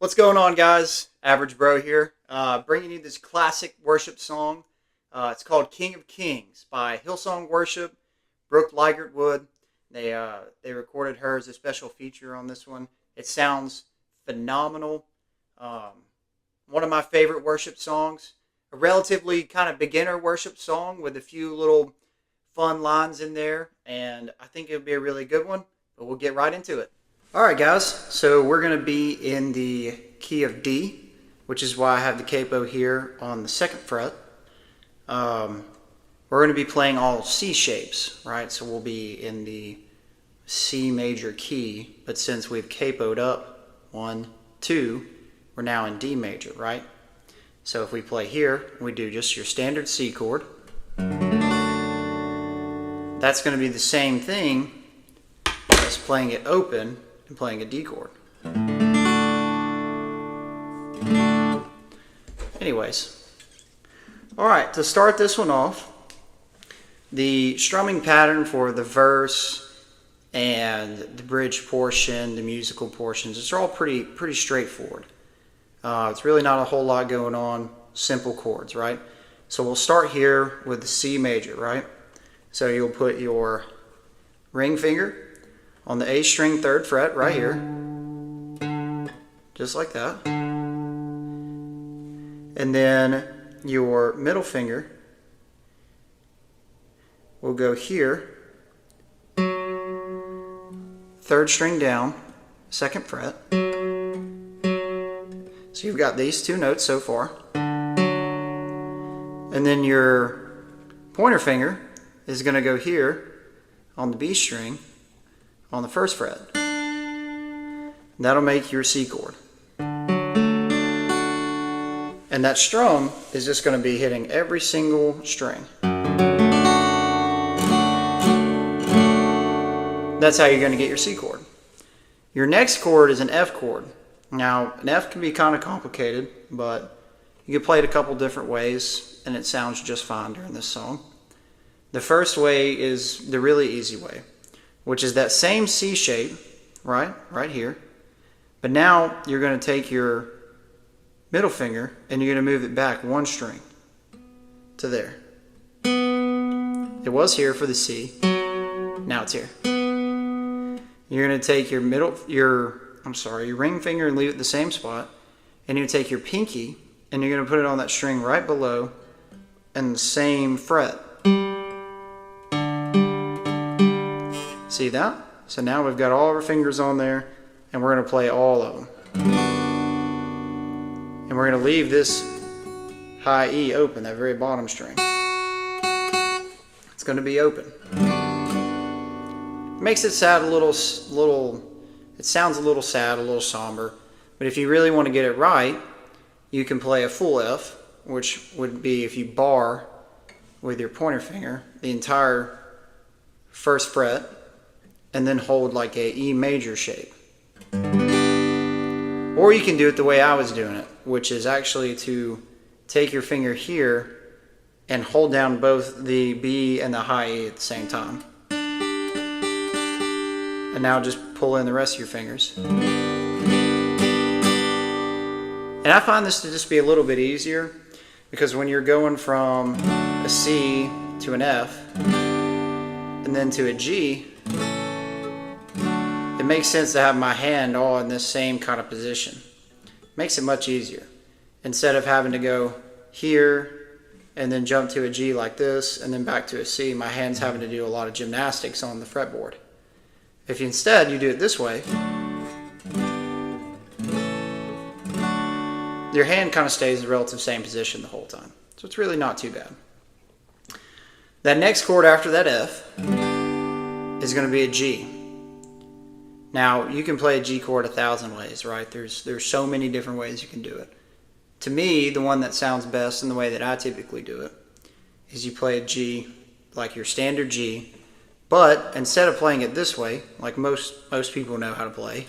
What's going on, guys? Average Bro here, bringing you this classic worship song. It's called "King of Kings" by Hillsong Worship, Brooke Ligertwood. They recorded her as a special feature on this one. It sounds phenomenal. Um, One of my favorite worship songs. A relatively kind of beginner worship song with a few little fun lines in there, and I think it'll be a really good one. But we'll get right into it. Alright guys, so we're going to be in the key of D, which is why I have the capo here on the 2nd fret. We're going to be playing all C shapes, right? So we'll be in the C major key, but since we've capoed up 1, 2, we're now in D major, right? So if we play here, we do just your standard C chord. That's going to be the same thing as playing it open and playing a D chord. Anyways, alright, to start this one off, the strumming pattern for the verse and the bridge portion, the musical portions, it's all pretty straightforward. It's really not a whole lot going on, simple chords, right? So we'll start here with the C major, right? So you'll put your ring finger on the A string 3rd fret right here, just like that. And then your middle finger will go here, 3rd string down, 2nd fret. So you've got these 2 notes so far. And then your pointer finger is going to go here on the B string on the 1st fret. That'll make your C chord. And that strum is just going to be hitting every single string. That's how you're going to get your C chord. Your next chord is an F chord. Now, an F can be kind of complicated, but you can play it a couple different ways, and it sounds just fine during this song. The first way is the really easy way, which is that same C shape, right here. But now you're going to take your middle finger and you're going to move it back 1 string to there. It was here for the C. Now it's here. You're going to take your your ring finger and leave it the same spot, and you take your pinky and you're going to put it on that string right below and the same fret. See that? So now we've got all of our fingers on there, and we're going to play all of them. And we're going to leave this high E open, that very bottom string. It's going to be open. It makes it sound it sounds a little sad, a little somber, but if you really want to get it right, you can play a full F, which would be if you bar with your pointer finger the entire 1st fret, and then hold like a E major shape. Or you can do it the way I was doing it, which is actually to take your finger here and hold down both the B and the high E at the same time. And now just pull in the rest of your fingers. And I find this to just be a little bit easier, because when you're going from a C to an F and then to a G, it makes sense to have my hand all in this same kind of position. Makes it much easier. Instead of having to go here and then jump to a G like this and then back to a C, my hand's having to do a lot of gymnastics on the fretboard. If you instead you do it this way, your hand kind of stays in the relative same position the whole time. So it's really not too bad. That next chord after that F is going to be a G. Now, you can play a G chord 1,000 ways, right? There's so many different ways you can do it. To me, the one that sounds best and the way that I typically do it is you play a G like your standard G, but instead of playing it this way, like most people know how to play,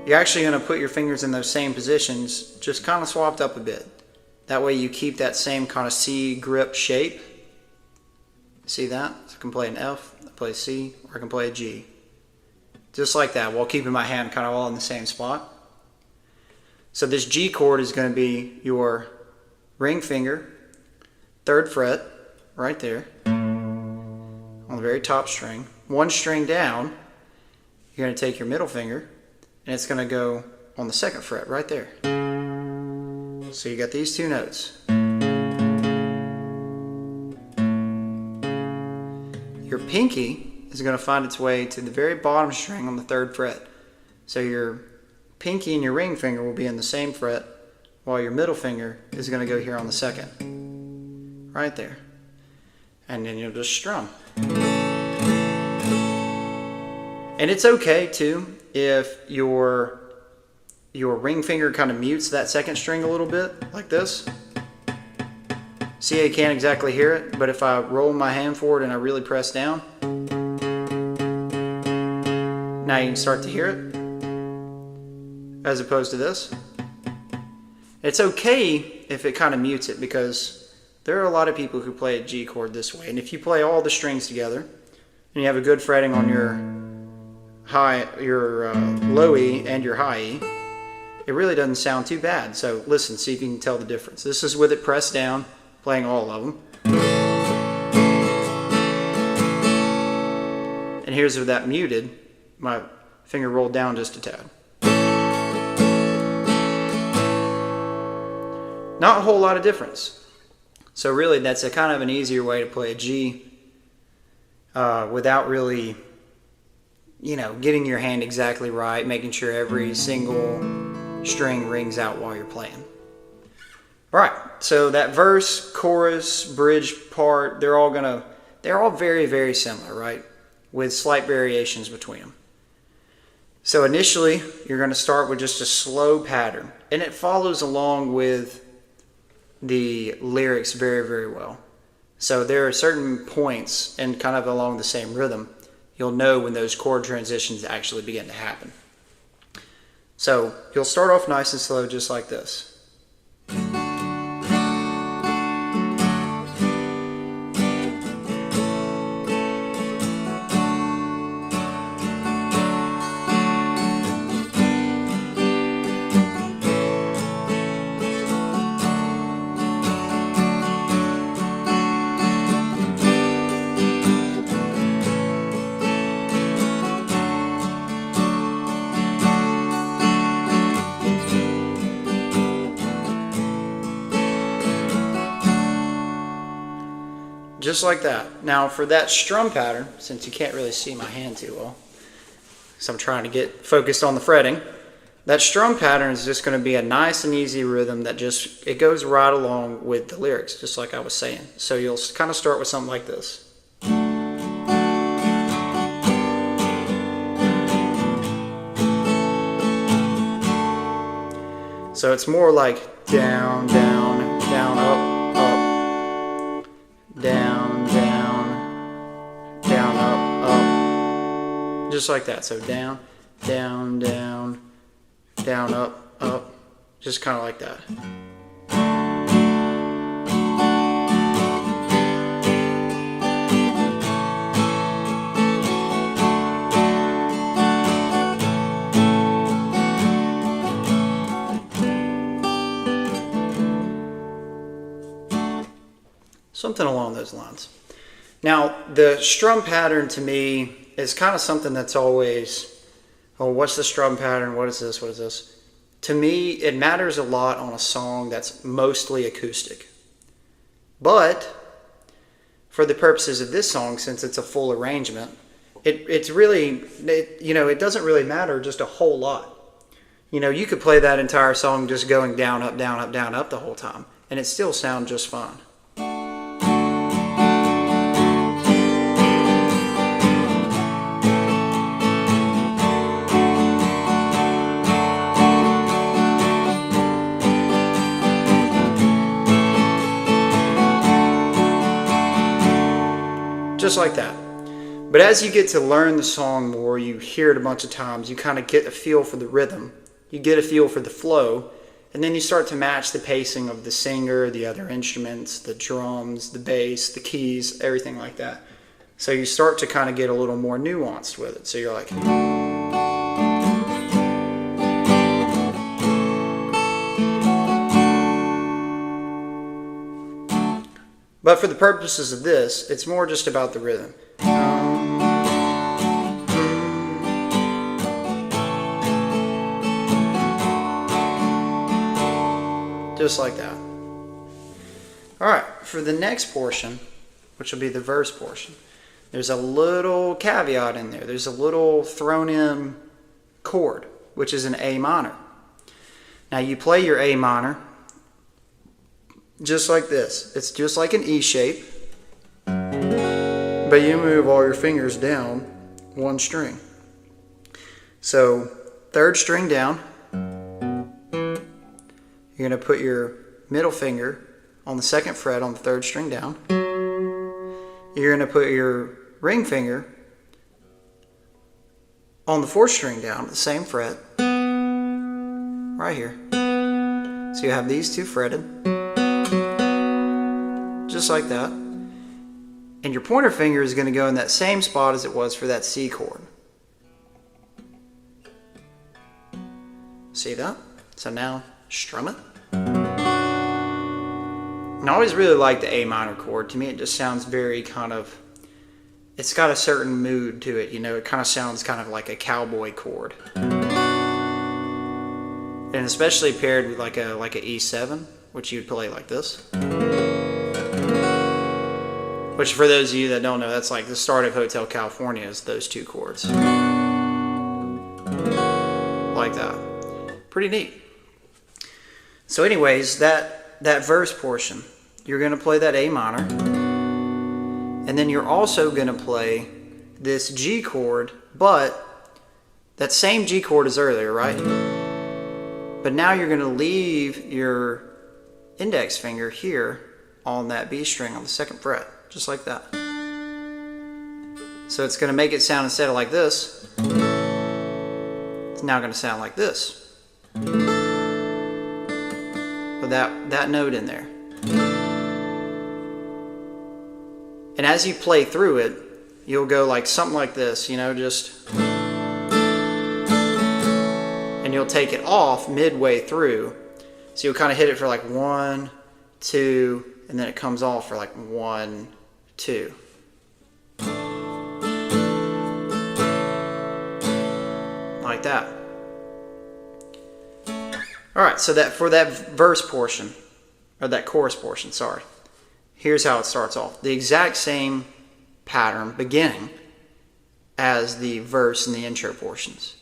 you're actually going to put your fingers in those same positions, just kind of swapped up a bit. That way you keep that same kind of C grip shape. See that? So I can play an F, I play a C, or I can play a G. Just like that, while keeping my hand kind of all in the same spot. So this G chord is going to be your ring finger, 3rd fret, right there, on the very top string. 1 string down, you're going to take your middle finger, and it's going to go on the 2nd fret, right there. So you got these 2 notes. Your pinky is going to find its way to the very bottom string on the 3rd fret. So your pinky and your ring finger will be in the same fret, while your middle finger is going to go here on the 2nd. Right there. And then you'll just strum. And it's okay too if your ring finger kind of mutes that 2nd string a little bit, like this. See, I can't exactly hear it, but if I roll my hand forward and I really press down, now you can start to hear it, as opposed to this. It's okay if it kind of mutes it, because there are a lot of people who play a G chord this way. And if you play all the strings together, and you have a good fretting on your low E and your high E, it really doesn't sound too bad. So listen, see if you can tell the difference. This is with it pressed down, playing all of them. And here's with that muted, my finger rolled down just a tad. Not a whole lot of difference. So really that's a kind of an easier way to play a G without really, getting your hand exactly right, making sure every single string rings out while you're playing. Alright, so that verse, chorus, bridge part, they're all very, very similar, right? With slight variations between them. So initially, you're going to start with just a slow pattern, and it follows along with the lyrics very, very well. So there are certain points, and kind of along the same rhythm, you'll know when those chord transitions actually begin to happen. So you'll start off nice and slow, just like this. Just like that. Now for that strum pattern, since you can't really see my hand too well, because I'm trying to get focused on the fretting, that strum pattern is just going to be a nice and easy rhythm that it goes right along with the lyrics, just like I was saying. So you'll kind of start with something like this. So it's more like down, down, down, up, up, down, down, down, up, up. Just like that. So down, down, down, down, up, up. Just kind of like that. Something along those lines. Now, the strum pattern to me is kind of something that's always, oh, what's the strum pattern? What is this? What is this? To me, it matters a lot on a song that's mostly acoustic. But for the purposes of this song, since it's a full arrangement, it doesn't really matter just a whole lot. You could play that entire song just going down, up, down, up, down, up the whole time, and it still sounds just fine. Just like that. But as you get to learn the song more, you hear it a bunch of times, you kind of get a feel for the rhythm, you get a feel for the flow, and then you start to match the pacing of the singer, the other instruments, the drums, the bass, the keys, everything like that. So you start to kind of get a little more nuanced with it. So you're like... But for the purposes of this, it's more just about the rhythm. Just like that. Alright, for the next portion, which will be the verse portion, there's a little caveat in there. There's a little thrown in chord, which is an A minor. Now you play your A minor just like this. It's just like an E shape, but you move all your fingers down one string. So third string down, you're going to put your middle finger on the second fret on the third string down. You're going to put your ring finger on the fourth string down, the same fret, right here. So you have these two fretted, just like that. And your pointer finger is going to go in that same spot as it was for that C chord. See that? So now strum it. And I always really like the A minor chord. To me it just sounds very kind of, it's got a certain mood to it, you know, it kind of sounds kind of like a cowboy chord. And especially paired with like a E7, which you'd play like this. Which for those of you that don't know, that's like the start of Hotel California is those two chords. Like that. Pretty neat. So anyways, that verse portion, you're going to play that A minor. And then you're also going to play this G chord, but that same G chord as earlier, right? But now you're going to leave your index finger here on that B string on the second fret, just like that. So it's going to make it sound, instead of like this, it's now going to sound like this. With that note in there. And as you play through it, you'll go like something like this, you know, just, and you'll take it off midway through. So you'll kind of hit it for like 1, 2, and then it comes off for like 1, 2. Like that. Alright, so that for that verse portion, or that chorus portion, sorry. Here's how it starts off. The exact same pattern beginning as the verse and the intro portions.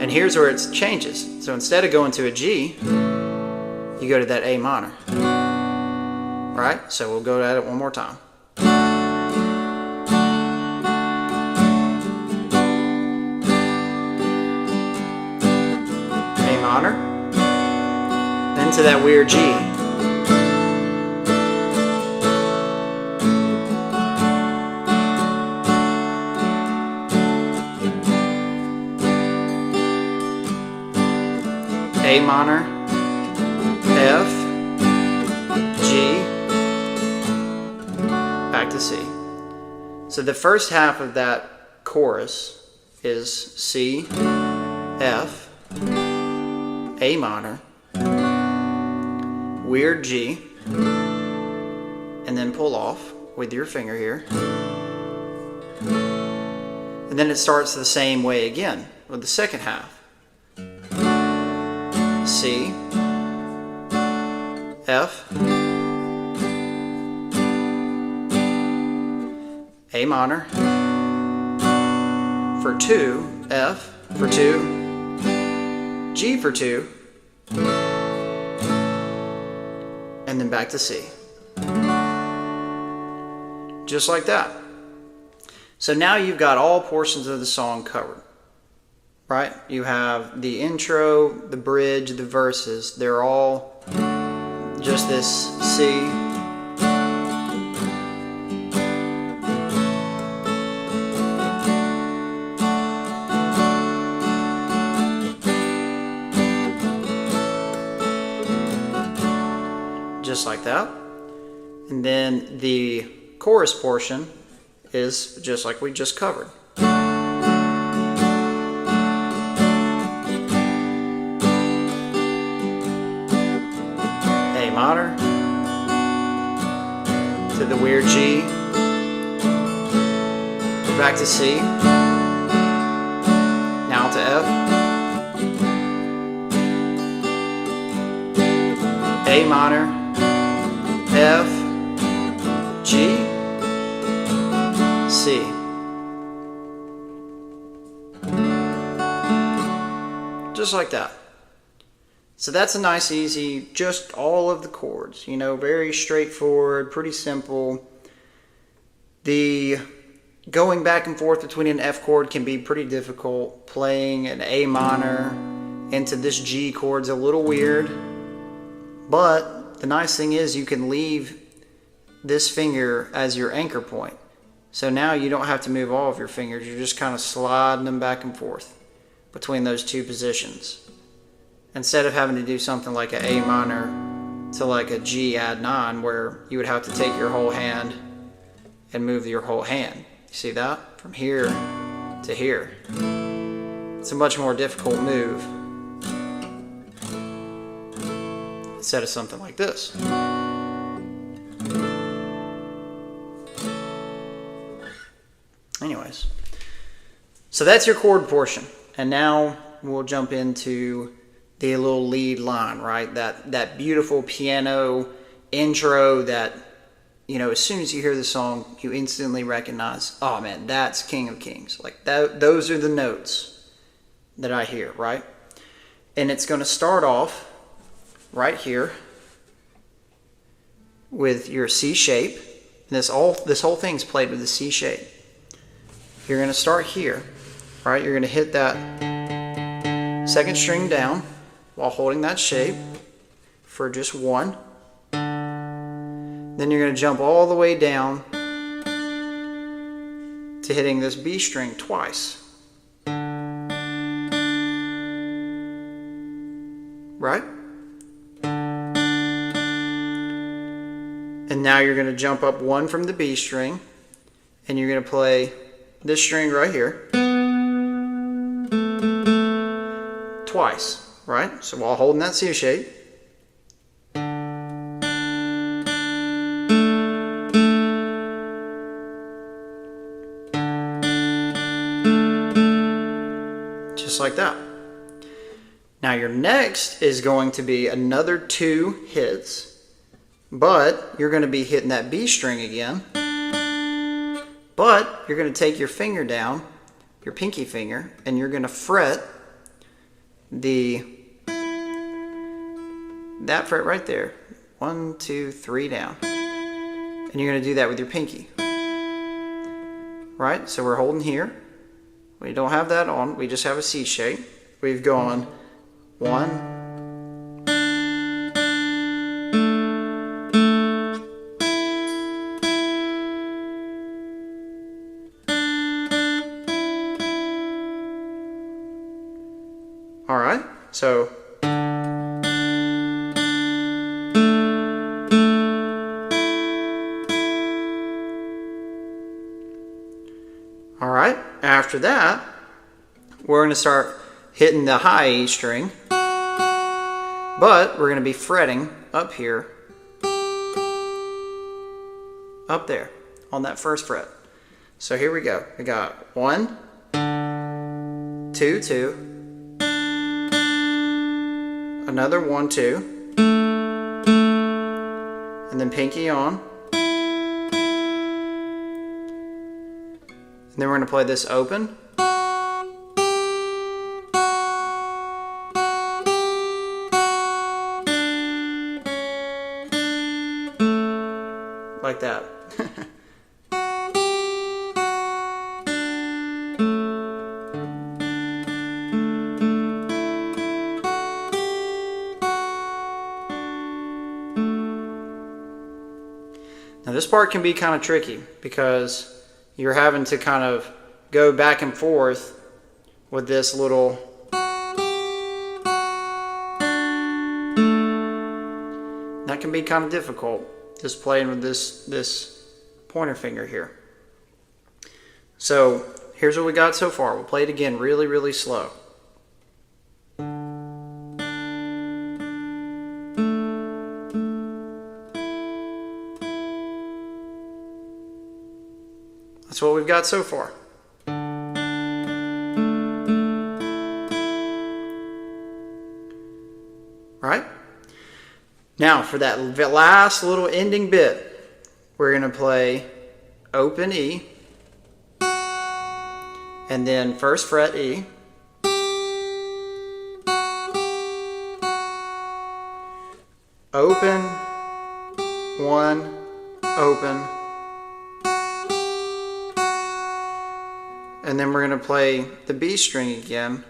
And here's where it changes. So instead of going to a G, you go to that A minor. Right? So we'll go at it one more time. Minor, then to that weird G. A minor, F, G, back to C. So the first half of that chorus is C, F, A minor, weird G, and then pull off with your finger here. And then it starts the same way again with the second half. C, F, A minor, for 2, F for 2, G for 2, and then back to C. Just like that. So now you've got all portions of the song covered, right? You have the intro, the bridge, the verses. They're all just this C, just like that. And then the chorus portion is just like we just covered. minor, to the weird G, back to C, now to F, A minor, F, G, C. Just like that. So that's a nice, easy, just all of the chords, you know, very straightforward, pretty simple. The going back and forth between an F chord can be pretty difficult. Playing an A minor into this G chord's a little weird, but the nice thing is you can leave this finger as your anchor point. So now you don't have to move all of your fingers, you're just kind of sliding them back and forth between those two positions. Instead of having to do something like an A minor to like a G add 9 where you would have to take your whole hand and move your whole hand. You see that? From here to here. It's a much more difficult move instead of something like this. Anyways, so that's your chord portion. And now we'll jump into the little lead line, right? That beautiful piano intro that, you know, as soon as you hear the song, you instantly recognize, oh man, that's King of Kings. Like those are the notes that I hear, right? And it's going to start off right here with your C shape. This whole thing's played with the C shape. You're going to start here, right? You're going to hit that second string down while holding that shape for just one. Then you're going to jump all the way down to hitting this B string twice. Right? And now you're going to jump up one from the B string and you're going to play this string right here twice, right? So while holding that C shape, just like that. Now your next is going to be another 2 hits, but you're going to be hitting that B string again, but you're going to take your finger down, your pinky finger, and you're going to fret that fret right there. 1, 2, 3 down. And you're going to do that with your pinky. Right? So we're holding here. We don't have that on. We just have a C shape. We've gone 1, all right. So all right, after that, we're going to start hitting the high E string, but we're going to be fretting up here, up there, on that first fret. So here we go. We got 1, 2, 2, another 1, 2, and then pinky on. And then we're going to play this open. Like that. Now this part can be kind of tricky because you're having to kind of go back and forth with this little that can be kind of difficult, just playing with this pointer finger here. So here's what we got so far. We'll play it again really, really slow. what we've got so far. Right? Now for that last little ending bit, we're going to play open E, and then first fret E, open, 1, open, and then we're going to play the B string again,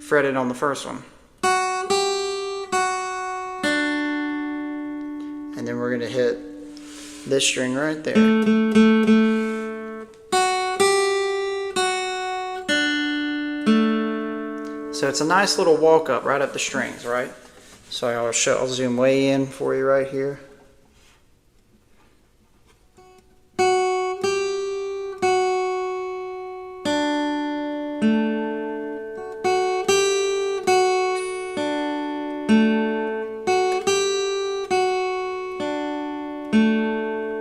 fretted on the first one. And then we're going to hit this string right there. So it's a nice little walk up right up the strings, right? So I'll zoom way in for you right here.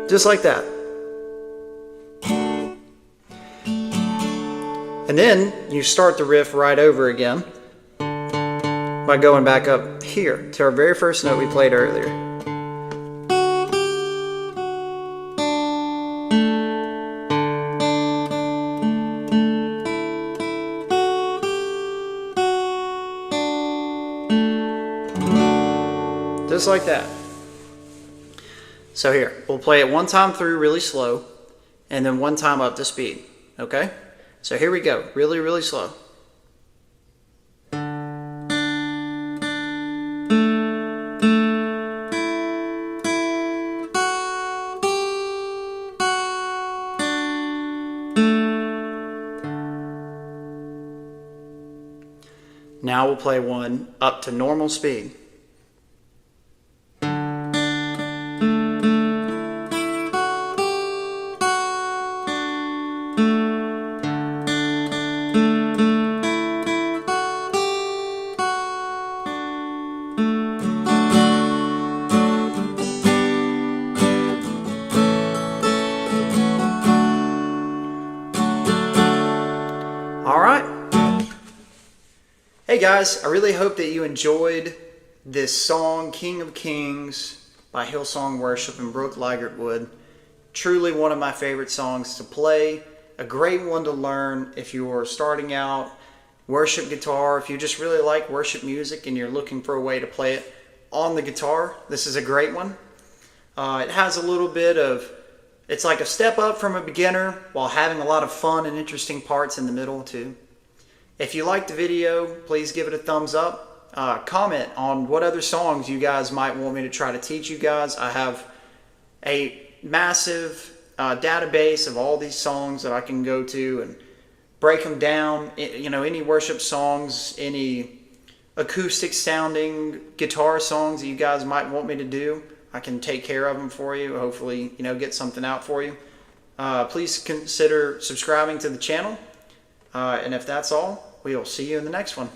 Just like that. And then you start the riff right over again by going back up here to our very first note we played earlier. Just like that. So here, we'll play it one time through really slow, and then one time up to speed, okay? So here we go, really, really slow. Now we'll play one up to normal speed. Hey guys, I really hope that you enjoyed this song, King of Kings by Hillsong Worship and Brooke Ligertwood. Truly one of my favorite songs to play, a great one to learn if you're starting out worship guitar, if you just really like worship music and you're looking for a way to play it on the guitar. This is a great one. It has a little bit of, it's like a step up from a beginner while having a lot of fun and interesting parts in the middle too. If you liked the video, please give it a thumbs up. Comment on what other songs you guys might want me to try to teach you guys. I have a massive database of all these songs that I can go to and break them down. You know, any worship songs, any acoustic sounding guitar songs that you guys might want me to do, I can take care of them for you. Hopefully, you know, get something out for you. Please consider subscribing to the channel. And if that's all, we'll see you in the next one.